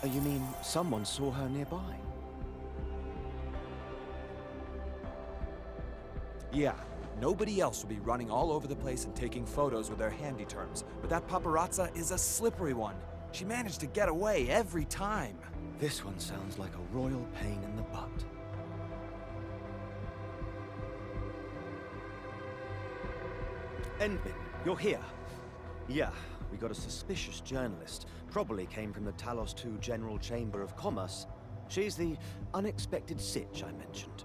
You mean someone saw her nearby? Yeah, nobody else will be running all over the place and taking photos with their handy terms, but that paparazza is a slippery one. She managed to get away every time. This one sounds like a royal pain in the butt. Endman, you're here. Yeah, we got a suspicious journalist. Probably came from the Talos II General Chamber of Commerce. She's the unexpected sitch I mentioned.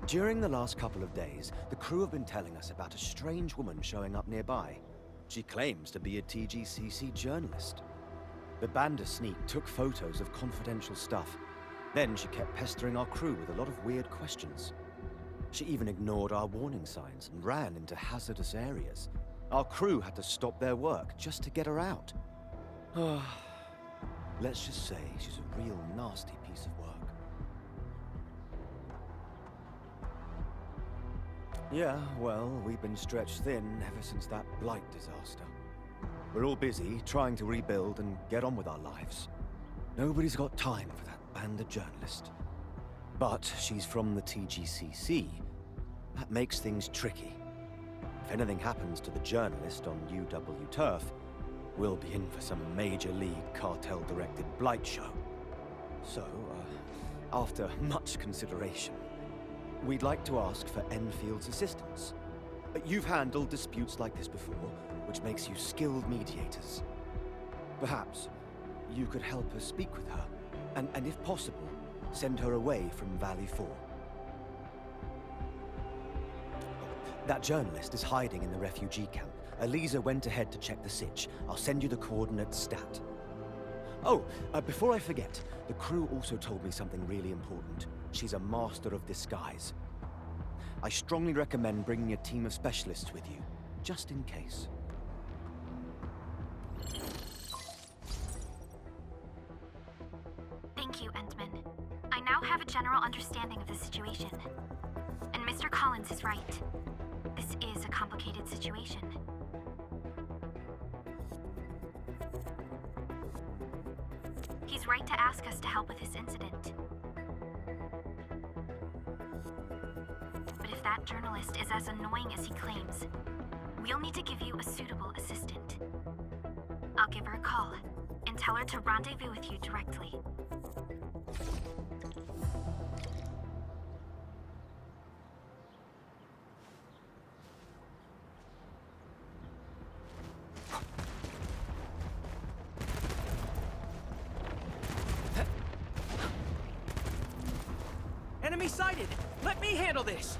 During the last couple of days, the crew have been telling us about a strange woman showing up nearby. She claims to be a TGCC journalist. The Bandersneak took photos of confidential stuff. Then she kept pestering our crew with a lot of weird questions. She even ignored our warning signs and ran into hazardous areas. Our crew had to stop their work just to get her out. Let's just say she's a real nasty piece of work. Yeah, well, we've been stretched thin ever since that Blight disaster. We're all busy trying to rebuild and get on with our lives. Nobody's got time for that band of journalists. But she's from the TGCC. That makes things tricky. If anything happens to the journalist on UW turf, we'll be in for some major league cartel-directed Blight show. So, after much consideration, we'd like to ask for Enfield's assistance. You've handled disputes like this before, which makes you skilled mediators. Perhaps you could help us speak with her, and if possible, send her away from Valley 4. That journalist is hiding in the refugee camp. Elisa went ahead to check the sitch. I'll send you the coordinates stat. Oh, before I forget, the crew also told me something really important. She's a master of disguise. I strongly recommend bringing a team of specialists with you, just in case. Thank you, Endman. I now have a general understanding of the situation. And Mr. Collins is right. This is a complicated situation. He's right to ask us to help with this incident. But if that journalist is as annoying as he claims, we'll need to give you a suitable assistant. I'll give her a call and tell her to rendezvous with you directly. Enemy sighted! Let me handle this!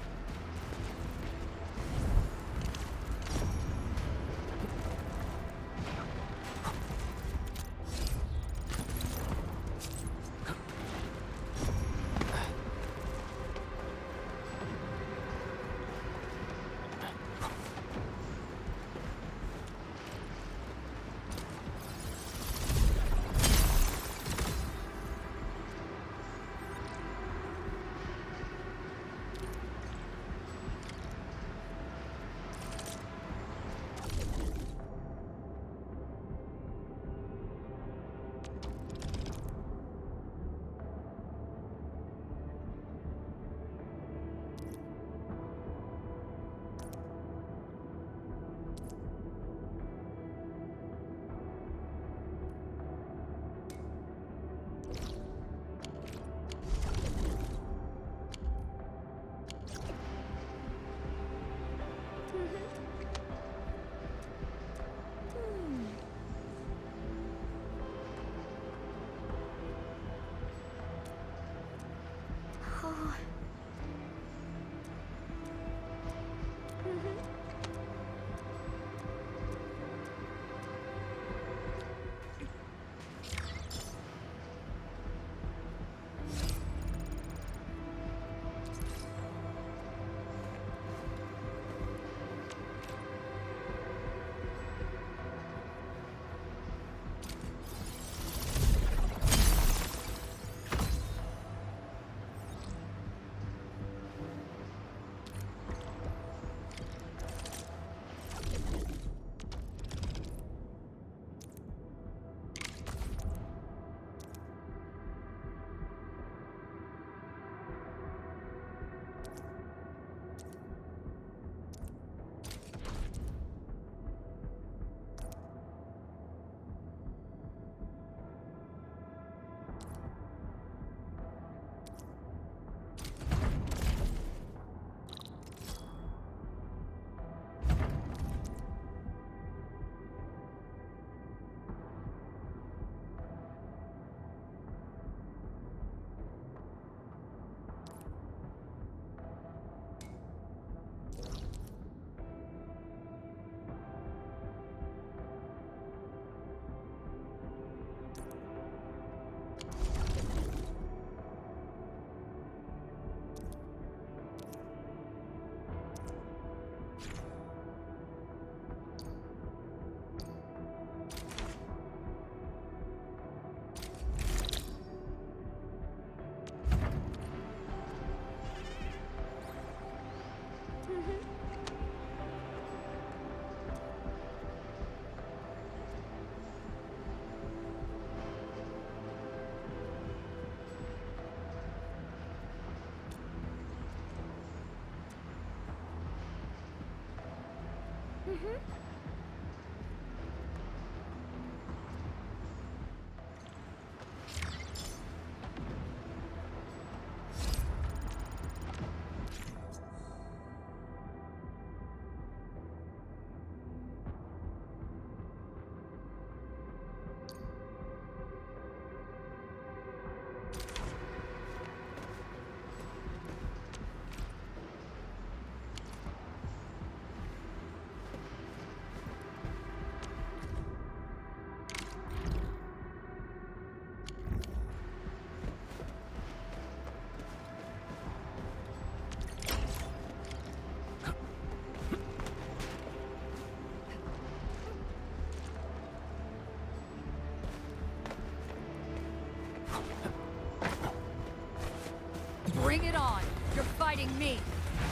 Bring it on! You're fighting me!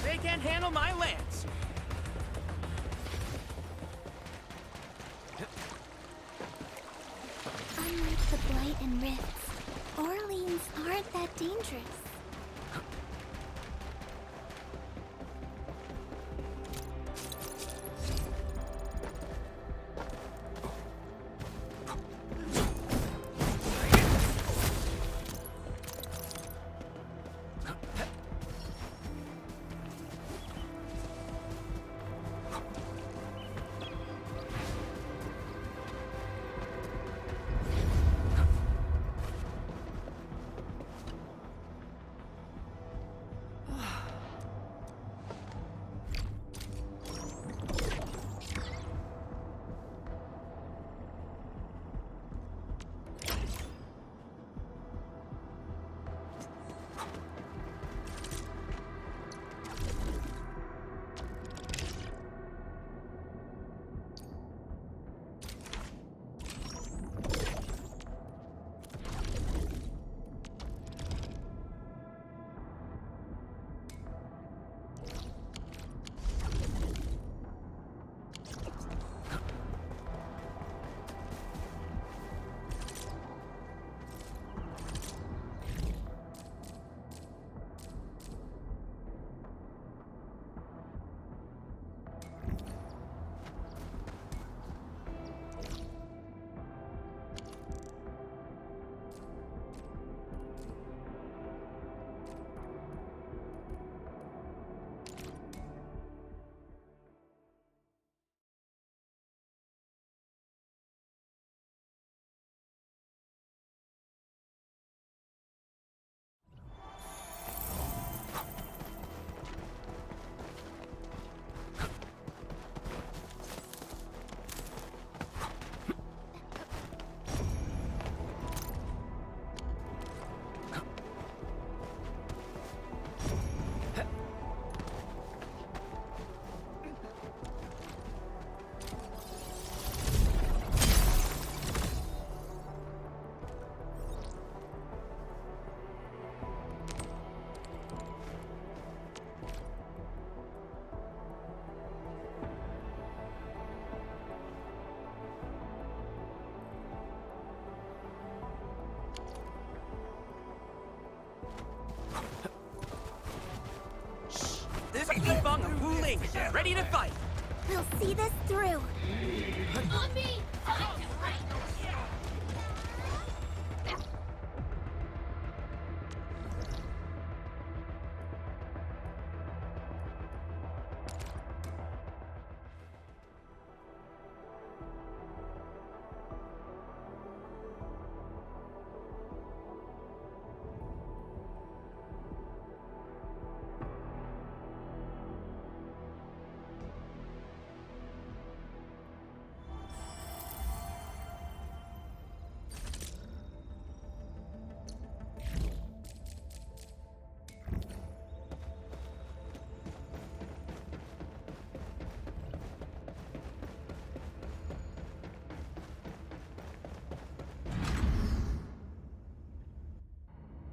They can't handle my lance. Unlike the Blight and Rifts, Orleans aren't that dangerous. This is Yifeng of Wu Ling, ready to fight. We'll see this through. On me!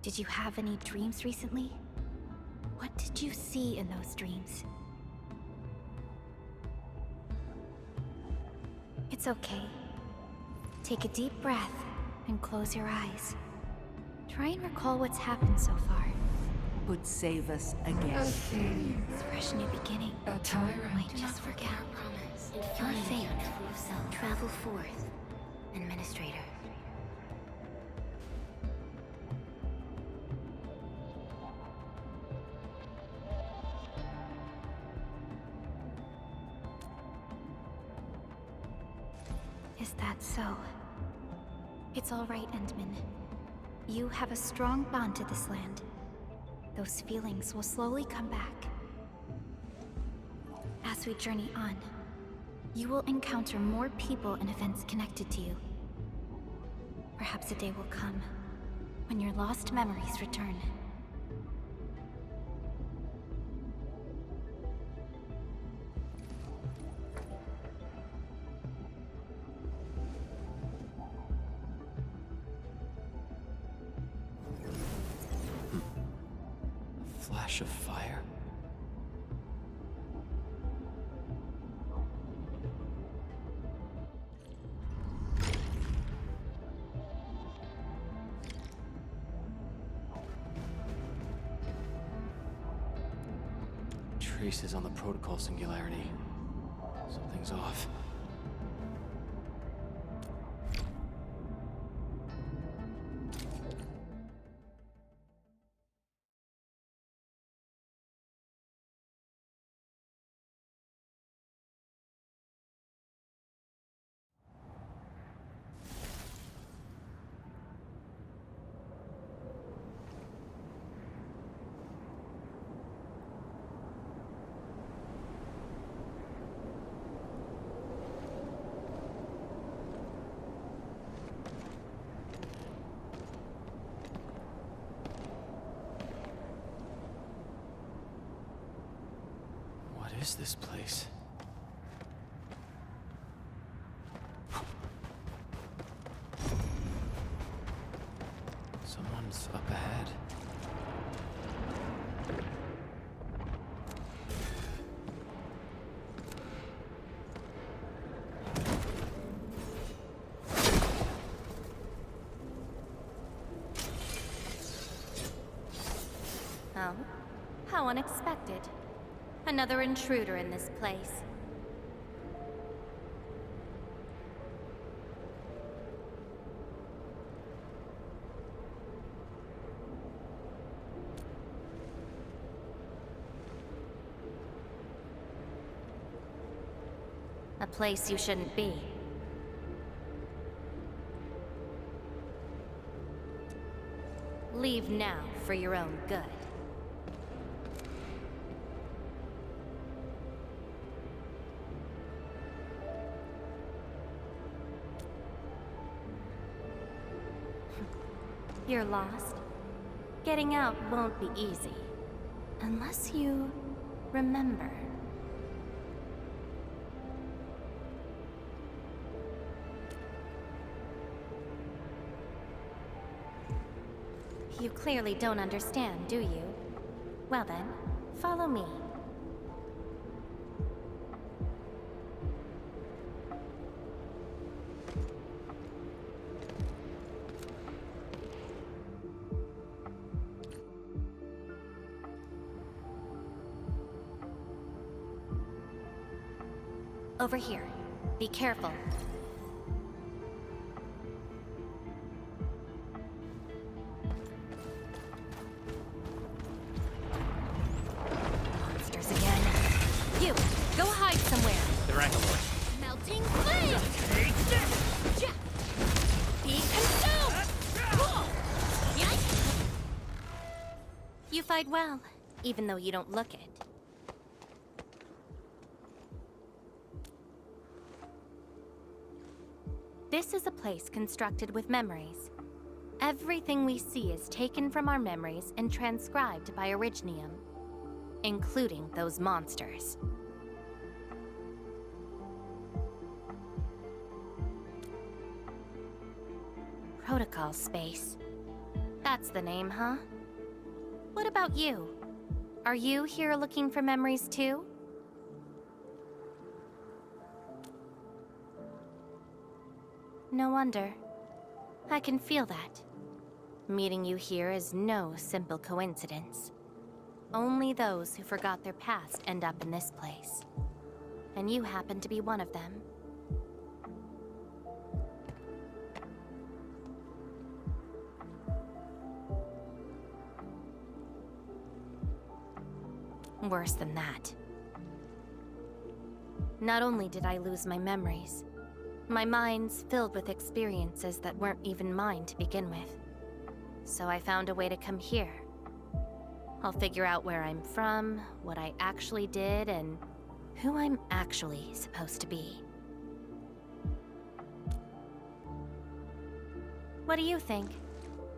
Did you have any dreams recently? What did you see in those dreams? It's okay. Take a deep breath and close your eyes. Try and recall what's happened so far. would save us again. Fresh new beginning. A tyrant. Wait, just forget our promise. Your fate. Travel forth. Administrator. Is that so? It's all right, Endman. You have a strong bond to this land. Those feelings will slowly come back. As we journey on, you will encounter more people and events connected to you. Perhaps a day will come when your lost memories return. Flash of fire? Traces on the protocol singularity. Something's off. What is this place? Someone's up ahead. Oh, how unexpected. Another intruder in this place. A place you shouldn't be. Leave now for your own good. You're lost. Getting out won't be easy. Unless you remember. You clearly don't understand, do you? Well then, follow me. Over here. Be careful. Monsters again. You, go hide somewhere. They're angled. Melting flame! Be consumed! Yikes! You fight well, even though you don't look it. This is a place constructed with memories. Everything we see is taken from our memories and transcribed by Originium, including those monsters. Protocol space. That's the name, huh? What about you? Are you here looking for memories too? No wonder. I can feel that. Meeting you here is no simple coincidence. Only those who forgot their past end up in this place. And you happen to be one of them. Worse than that. Not only did I lose my memories, my mind's filled with experiences that weren't even mine to begin with. So I found a way to come here. I'll figure out where I'm from, what I actually did, and who I'm actually supposed to be. What do you think?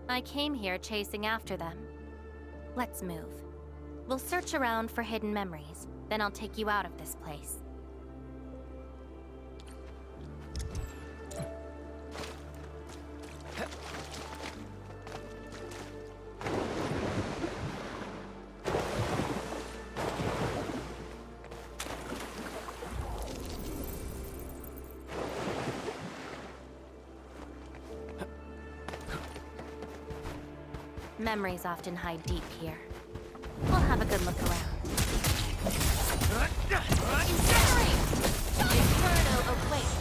I came here chasing after them. Let's move. We'll search around for hidden memories, then I'll take you out of this place. Memories often hide deep here. We'll have a good look around. Incinerate! Inferno awaits!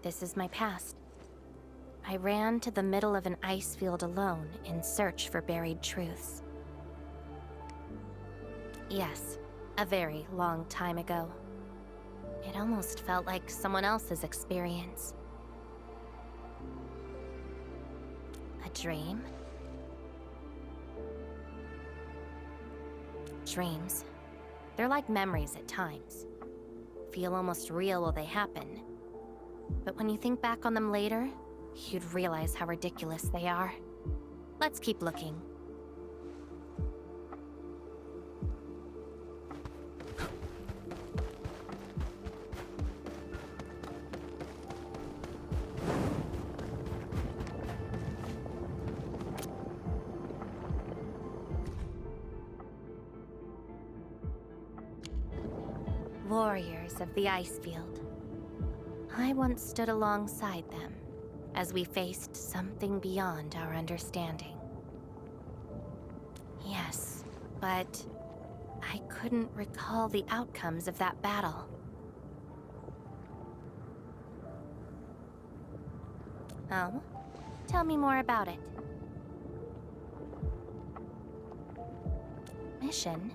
This is my past. I ran to the middle of an ice field alone in search for buried truths. Yes, a very long time ago. It almost felt like someone else's experience. A dream? Dreams. They're like memories at times. Feel almost real while they happen. But when you think back on them later, you'd realize how ridiculous they are. Let's keep looking. Warriors of the Icefield. I once stood alongside them as we faced something beyond our understanding. Yes, but I couldn't recall the outcomes of that battle. Oh? Tell me more about it. Mission?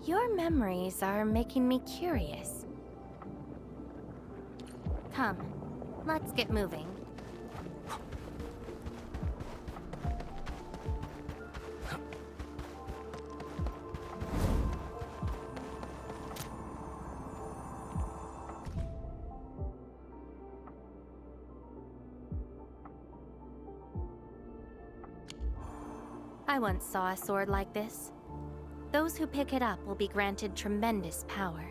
Your memories are making me curious. Come, let's get moving. I once saw a sword like this. Those who pick it up will be granted tremendous power,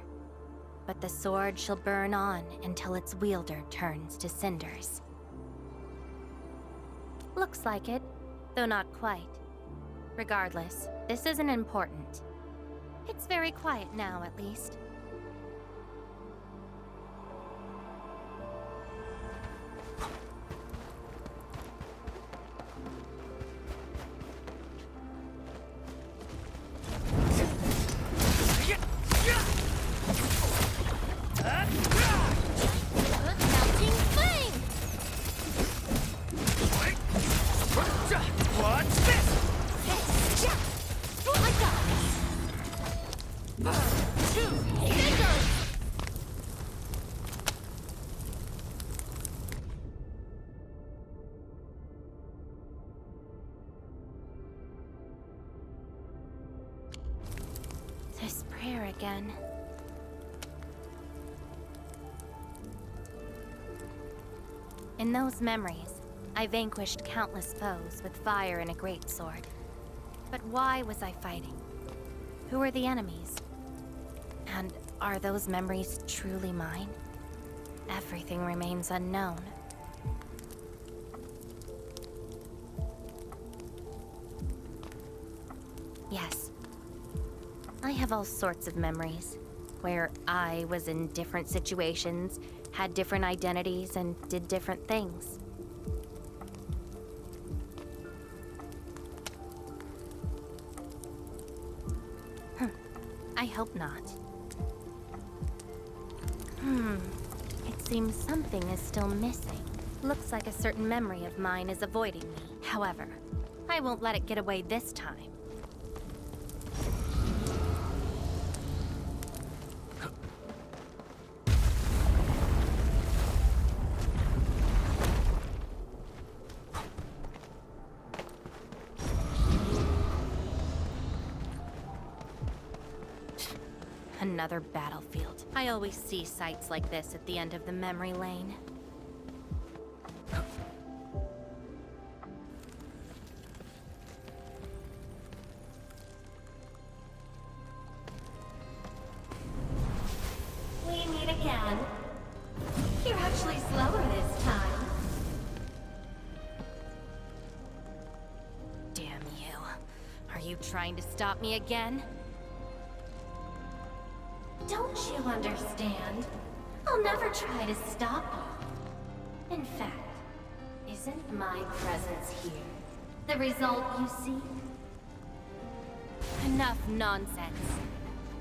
but the sword shall burn on until its wielder turns to cinders. Looks like it, though not quite. Regardless, this isn't important. It's very quiet now, at least. This prayer again. In those memories, I vanquished countless foes with fire and a greatsword. But why was I fighting? Who were the enemies? And are those memories truly mine? Everything remains unknown. Yes. I have all sorts of memories, where I was in different situations, had different identities, and did different things. hope not. It seems something is still missing. Looks like a certain memory of mine is avoiding me. However, I won't let it get away this time. Another battlefield. I always see sights like this at the end of the memory lane. We meet again. You're actually slower this time. Damn you. Are you trying to stop me again? Don't you understand? I'll never try to stop you. In fact, isn't my presence here the result you seek? Enough nonsense.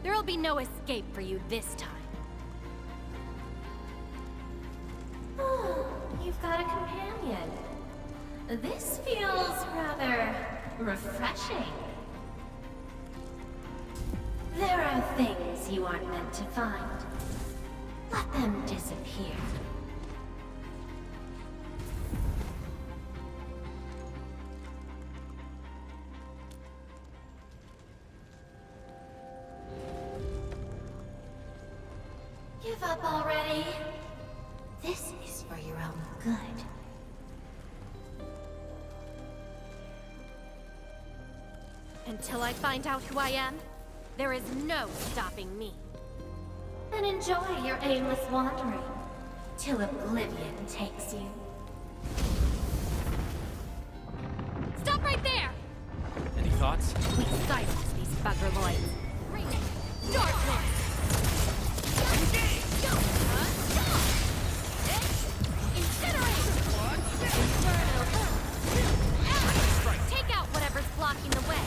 There'll be no escape for you this time. Oh, you've got a companion. This feels rather refreshing. There are things you aren't meant to find. Let them disappear. Give up already. This is for your own good. Until I find out who I am, there is no stopping me. Then enjoy your aimless wandering, till oblivion takes you. Stop right there! Any thoughts? We silence these buggerloids. Darkness! Incinerate! Inferno! Take out whatever's blocking the way.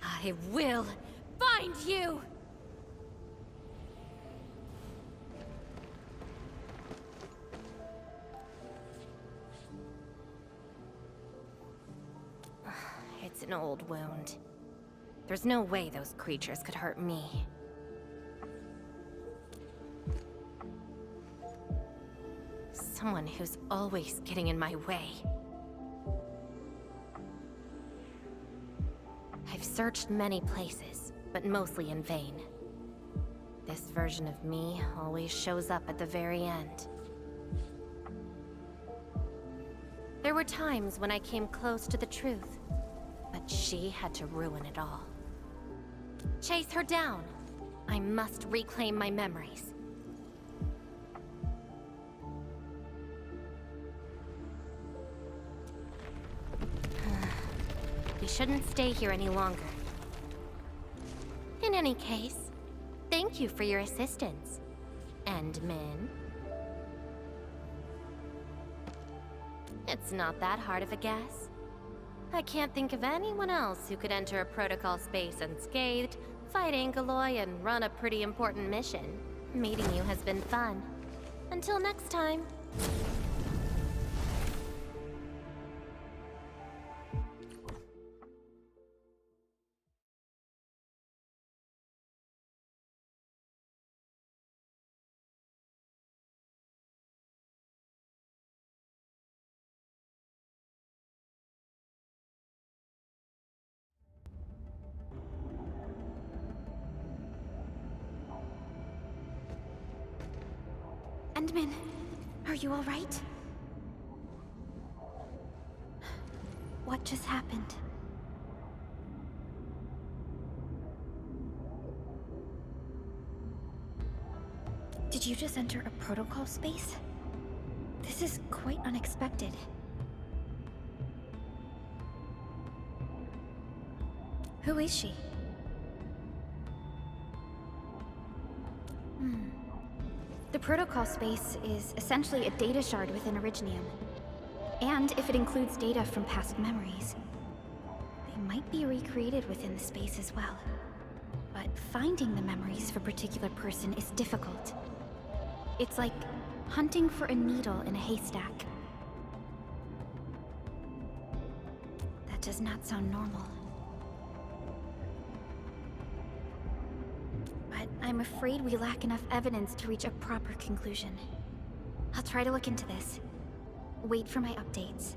I will find you! It's an old wound. There's no way those creatures could hurt me. Someone who's always getting in my way. I've searched many places, but mostly in vain. This version of me always shows up at the very end. There were times when I came close to the truth, but she had to ruin it all. Chase her down. I must reclaim my memories. We shouldn't stay here any longer. In any case, thank you for your assistance, Endmin. It's not that hard of a guess. I can't think of anyone else who could enter a protocol space unscathed, fight Angeloi, and run a pretty important mission. Meeting you has been fun. Until next time. Endmin, are you all right? What just happened? Did you just enter a protocol space? This is quite unexpected. Who is she? The protocol space is essentially a data shard within Originium. And if it includes data from past memories, they might be recreated within the space as well. But finding the memories for a particular person is difficult. It's like hunting for a needle in a haystack. That does not sound normal. But I'm afraid we lack enough evidence to reach a proper conclusion. I'll try to look into this. Wait for my updates.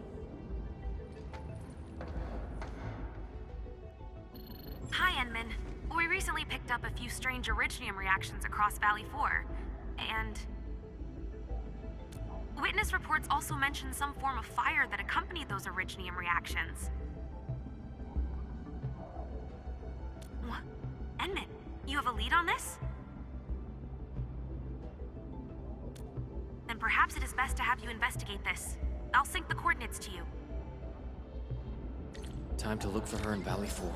Hi, Enman. We recently picked up a few strange Originium reactions across Valley 4, and... Witness reports also mention some form of fire that accompanied those Originium reactions. What? Enman, you have a lead on this? Then perhaps it is best to have you investigate this. I'll sync the coordinates to you. Time to look for her in Valley 4.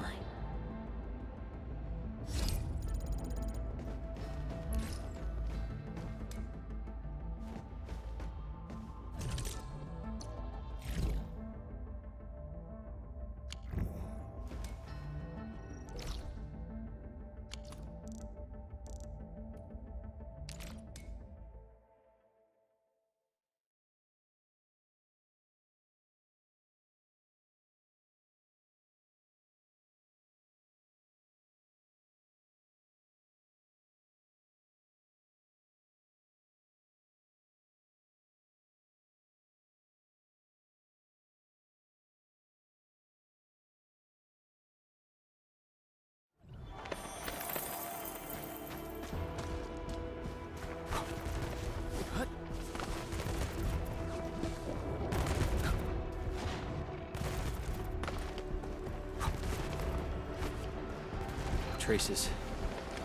Traces.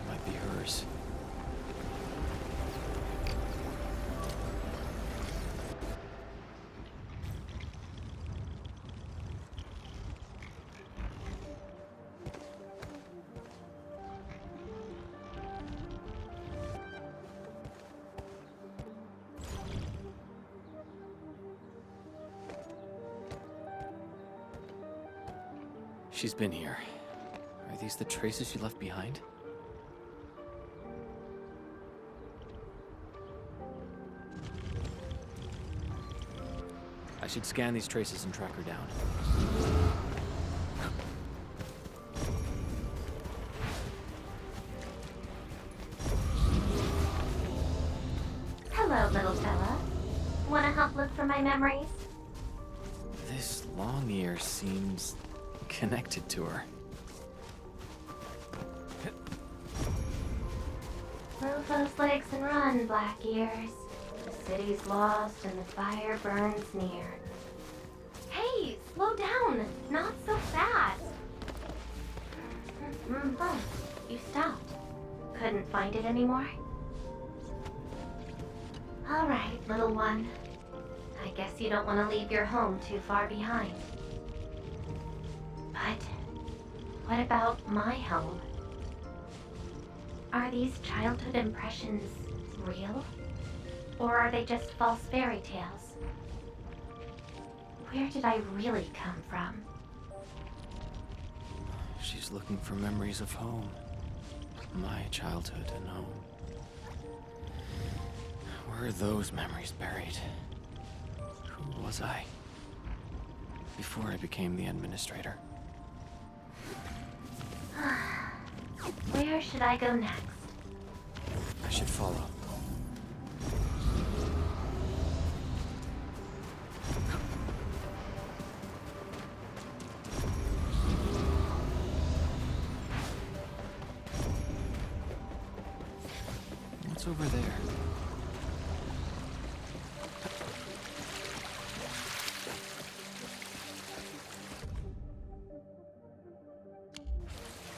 Might be hers. She's been here. Are these the traces she left behind? I should scan these traces and track her down. Hello, little fella. Wanna help look for my memories? This long ear seems connected to her. Move those legs and run, Black Ears. The city's lost and the fire burns near. Hey, slow down! Not so fast! Oh, you stopped. Couldn't find it anymore? Alright, little one. I guess you don't want to leave your home too far behind. But what about my home? Are these childhood impressions real? Or are they just false fairy tales? Where did I really come from? She's looking for memories of home. My childhood and home. Where are those memories buried? Who was I? Before I became the administrator. Where should I go next? I should follow. What's over there?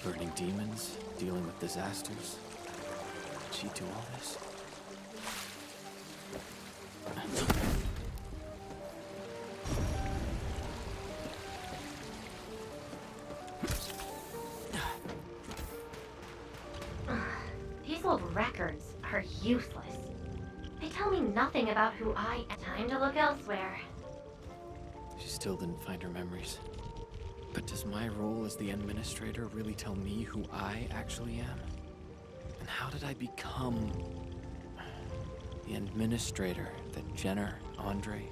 Burning demons, dealing with disasters. Did she do all this? useless. They tell me nothing about who I am. Time to look elsewhere. She still didn't find her memories. But does my role as the administrator really tell me who I actually am? And how did I become the administrator that Jenner, Andre,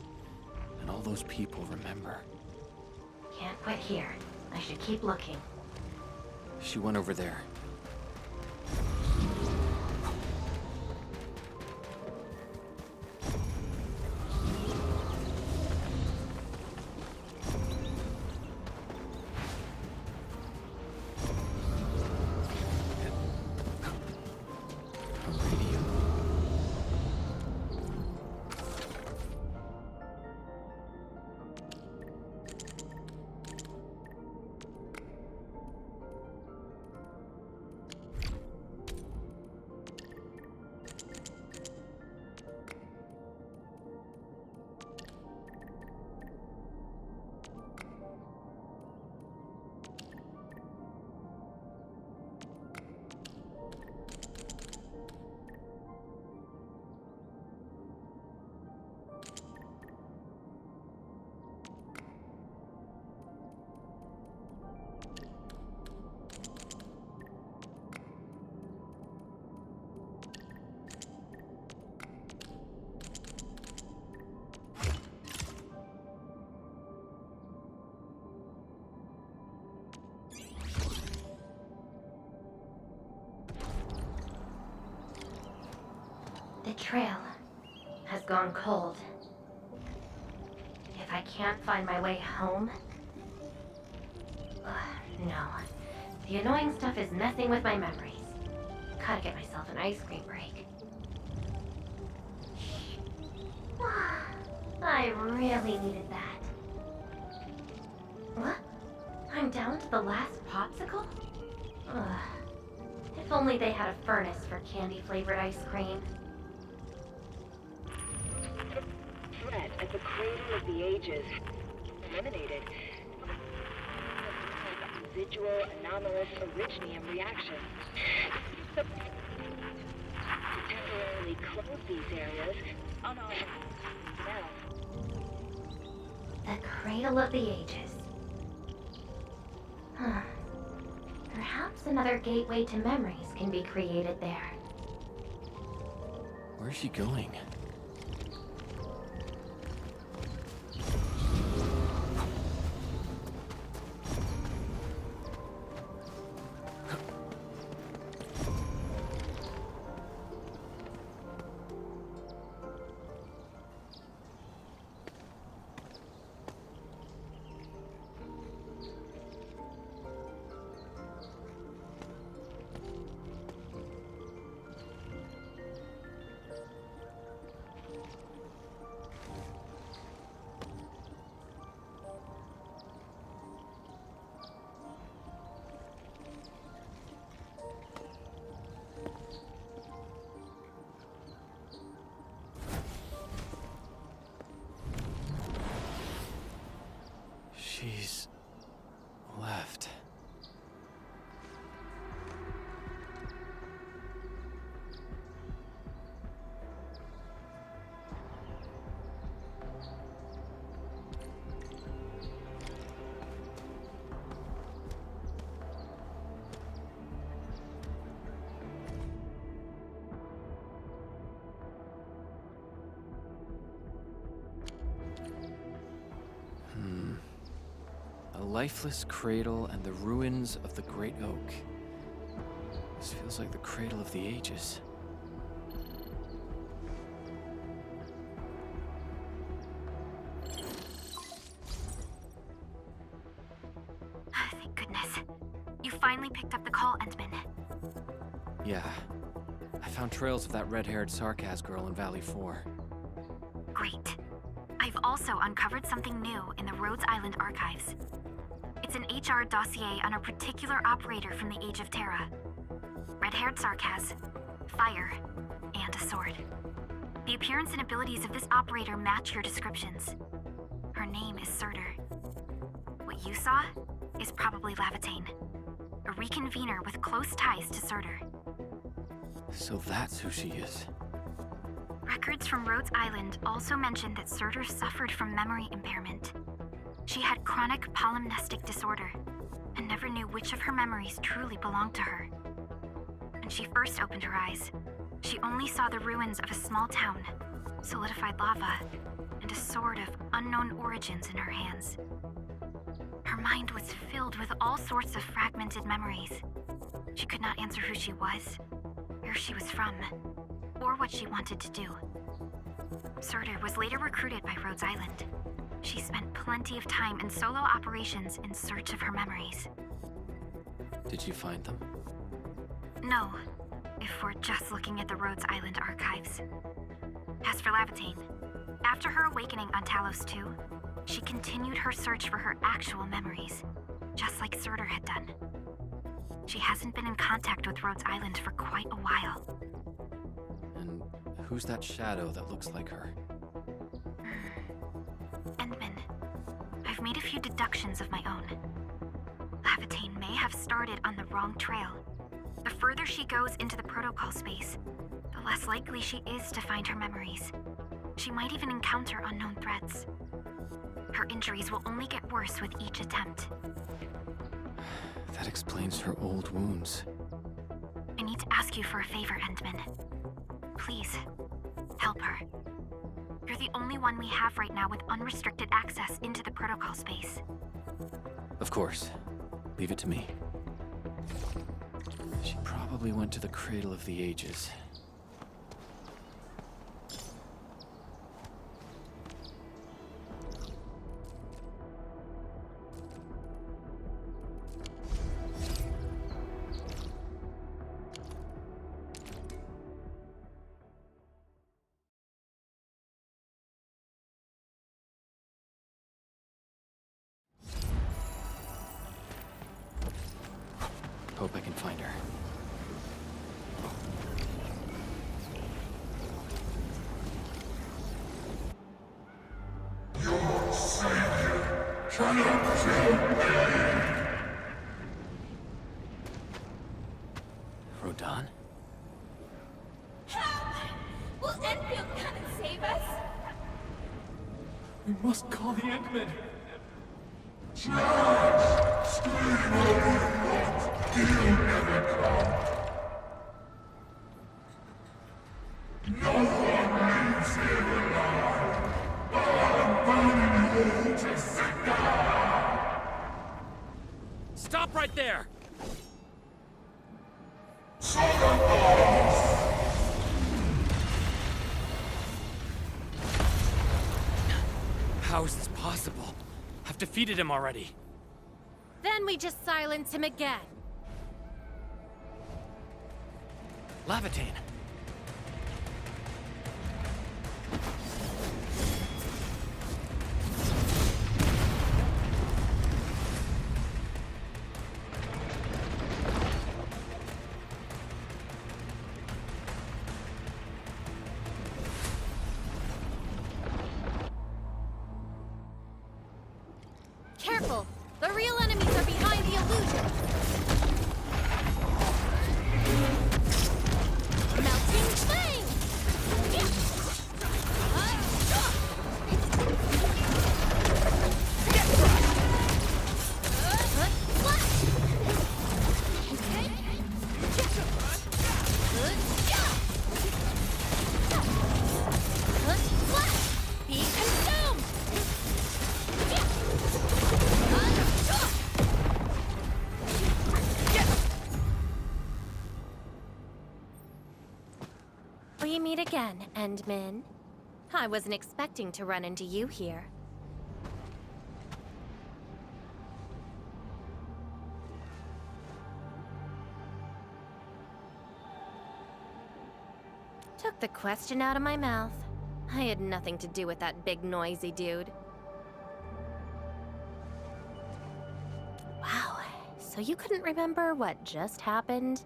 and all those people remember? Can't quit here. I should keep looking. She went over there. The trail has gone cold. If I can't find my way home... no. The annoying stuff is messing with my memories. Gotta get myself an ice cream break. I really needed that. What? I'm down to the last popsicle? Ugh. If only they had a furnace for candy-flavored ice cream. Threat at the cradle of the ages. Eliminated. Residual anomalous originium reaction. To temporarily close these areas on our The cradle of the ages. Huh. Perhaps another gateway to memories can be created there. Where's she going? She's left. A lifeless cradle and the ruins of the Great Oak. This feels like the cradle of the ages. Thank goodness. You finally picked up the call, Endman. Yeah. I found trails of that red-haired Sarkaz girl in Valley 4. Great. I've also uncovered something new in the Rhodes Island archives. It's an HR dossier on a particular operator from the Age of Terra. Red-haired Sarkaz, fire, and a sword. The appearance and abilities of this operator match your descriptions. Her name is Surtur. What you saw is probably Levieatane, a reconvener with close ties to Surtur. So that's who she is. Records from Rhodes Island also mentioned that Surtur suffered from memory impairment. She had chronic polymnestic disorder and never knew which of her memories truly belonged to her. When she first opened her eyes, she only saw the ruins of a small town, solidified lava, and a sword of unknown origins in her hands. Her mind was filled with all sorts of fragmented memories. She could not answer who she was, where she was from, or what she wanted to do. Surtur was later recruited by Rhodes Island. She spent plenty of time in solo operations in search of her memories. Did you find them? No, if we're just looking at the Rhodes Island archives. As for Levieatane, after her awakening on Talos 2, she continued her search for her actual memories, just like Surtur had done. She hasn't been in contact with Rhodes Island for quite a while. And who's that shadow that looks like her? Endman, I've made a few deductions of my own. Levieatane may have started on the wrong trail. The further she goes into the protocol space, the less likely she is to find her memories. She might even encounter unknown threats. Her injuries will only get worse with each attempt. That explains her old wounds. I need to ask you for a favor, Endman. Please, help her. You're the only one we have right now with unrestricted access into the protocol space. Of course. Leave it to me. She probably went to the Cradle of the Ages. Hope I can find her. Your savior cannot kill me. Rodan? Will Endfield come and save us? We must call the Endmen. He'll never come. No one lives here alive. I'm burning you to cigar. Stop right there! How is this possible? I've defeated him already. Then we just silence him again. Levieatane! Careful! The real enemies are behind the illusion! Melting flame! Be consumed! We meet again, Endman. I wasn't expecting to run into you here. Took the question out of my mouth. I had nothing to do with that big noisy dude. Wow, so you couldn't remember what just happened?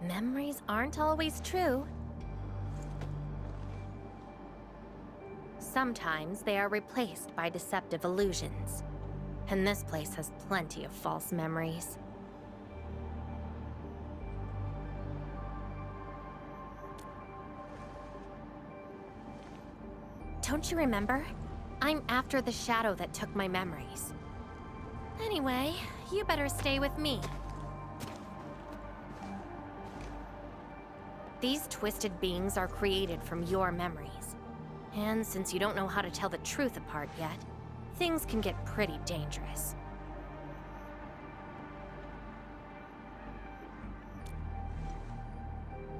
Memories aren't always true. Sometimes they are replaced by deceptive illusions. And this place has plenty of false memories. Don't you remember? I'm after the shadow that took my memories. Anyway, you better stay with me. These twisted beings are created from your memories. And since you don't know how to tell the truth apart yet, things can get pretty dangerous.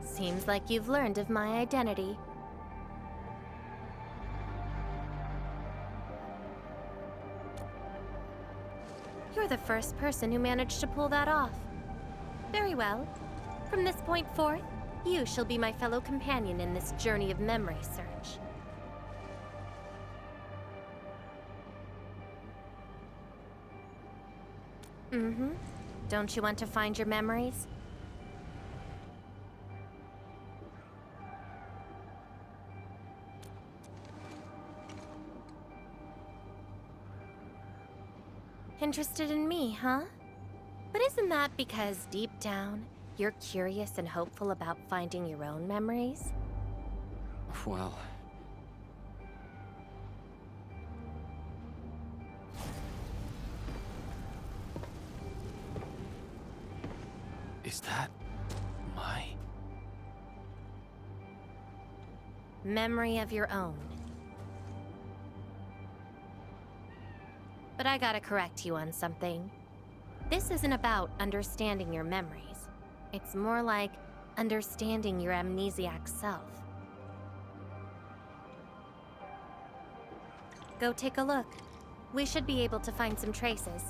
Seems like you've learned of my identity. You're the first person who managed to pull that off. Very well. From this point forth, you shall be my fellow companion in this journey of memory search. Mm-hmm. Don't you want to find your memories? Interested in me, huh? But isn't that because deep down, you're curious and hopeful about finding your own memories? Well... Is that... my... memory of your own? But I gotta correct you on something. This isn't about understanding your memories. It's more like understanding your amnesiac self. Go take a look. We should be able to find some traces.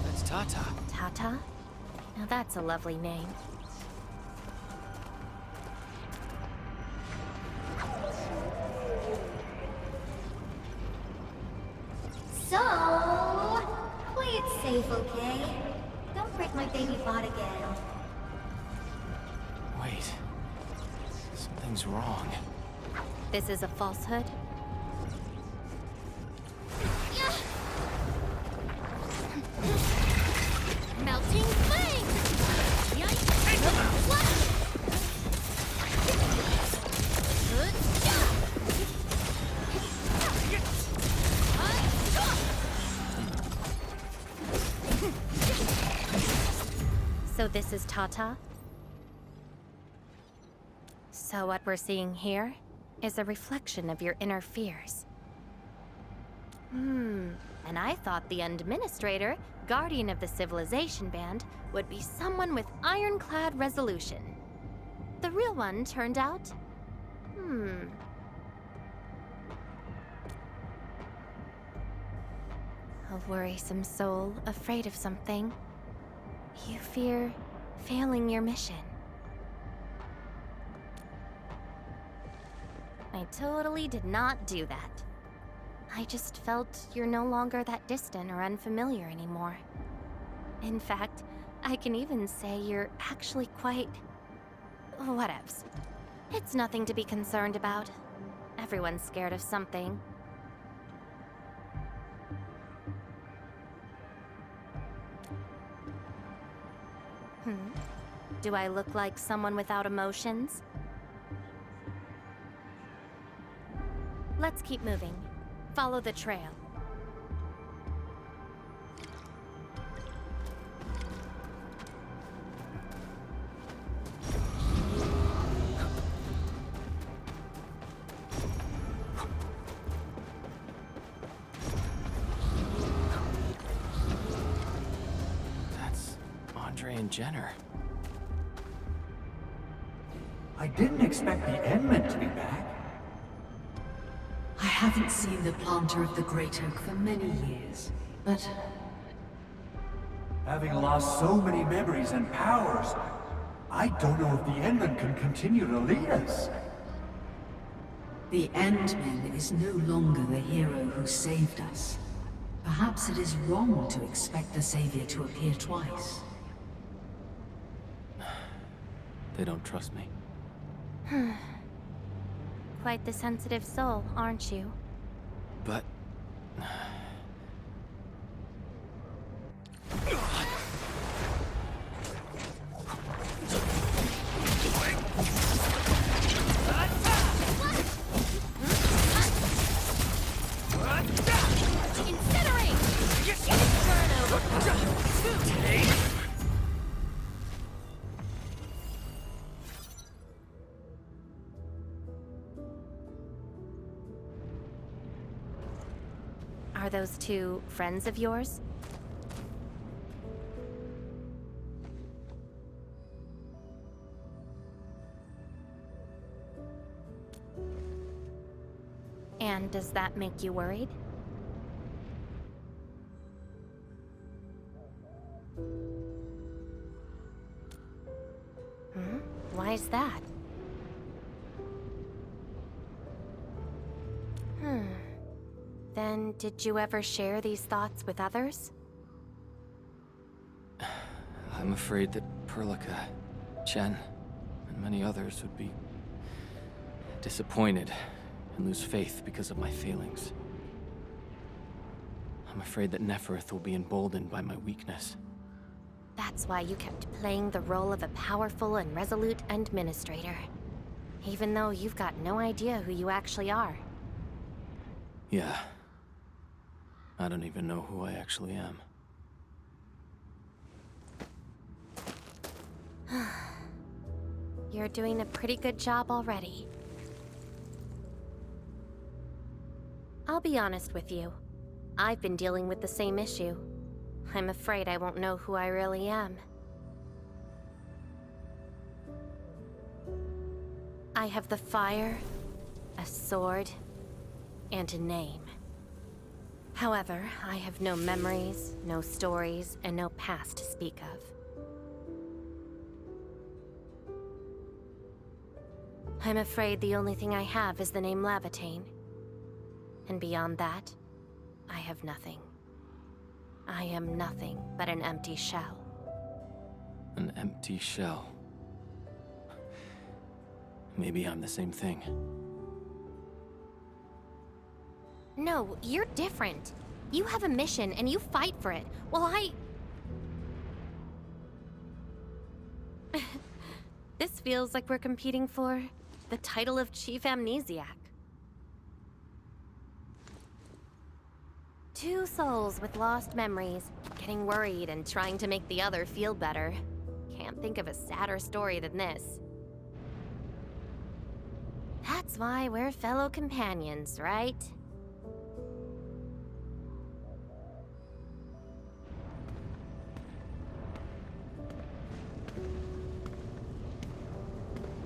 That's Tata. Tata? Now that's a lovely name. So, play it safe, okay? Don't break my baby bot again. Wait. Something's wrong. This is a falsehood? Melting flame! Take them out! So this is Tata? So what we're seeing here is a reflection of your inner fears. And I thought the Administrator, Guardian of the Civilization Band, would be someone with ironclad resolution. The real one turned out... a worrisome soul, afraid of something. You fear failing your mission. I totally did not do that. I just felt you're no longer that distant or unfamiliar anymore. In fact, I can even say you're actually quite... whatevs. It's nothing to be concerned about. Everyone's scared of something. Do I look like someone without emotions? Let's keep moving. Follow the trail. That's Andre and Jenner. I didn't expect the Endmen to be back. I haven't seen the planter of the Great Oak for many years, but... Having lost so many memories and powers, I don't know if the Endmen can continue to lead us. The Endman is no longer the hero who saved us. Perhaps it is wrong to expect the Savior to appear twice. They don't trust me. Quite the sensitive soul, aren't you? But... today. Are those two friends of yours? And does that make you worried? Why is that? Then, did you ever share these thoughts with others? I'm afraid that Perlica, Chen, and many others would be disappointed and lose faith because of my failings. I'm afraid that Nefereth will be emboldened by my weakness. That's why you kept playing the role of a powerful and resolute administrator. Even though you've got no idea who you actually are. Yeah. I don't even know who I actually am. You're doing a pretty good job already. I'll be honest with you. I've been dealing with the same issue. I'm afraid I won't know who I really am. I have the fire, a sword, and a name. However, I have no memories, no stories, and no past to speak of. I'm afraid the only thing I have is the name Levieatane. And beyond that, I have nothing. I am nothing but an empty shell. An empty shell. Maybe I'm the same thing. No, you're different. You have a mission and you fight for it, while This feels like we're competing for the title of Chief Amnesiac. Two souls with lost memories, getting worried and trying to make the other feel better. Can't think of a sadder story than this. That's why we're fellow companions, right?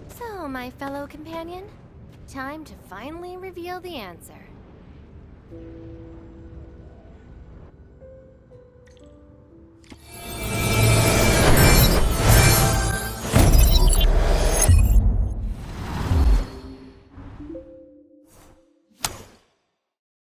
So, my fellow companion, time to finally reveal the answer.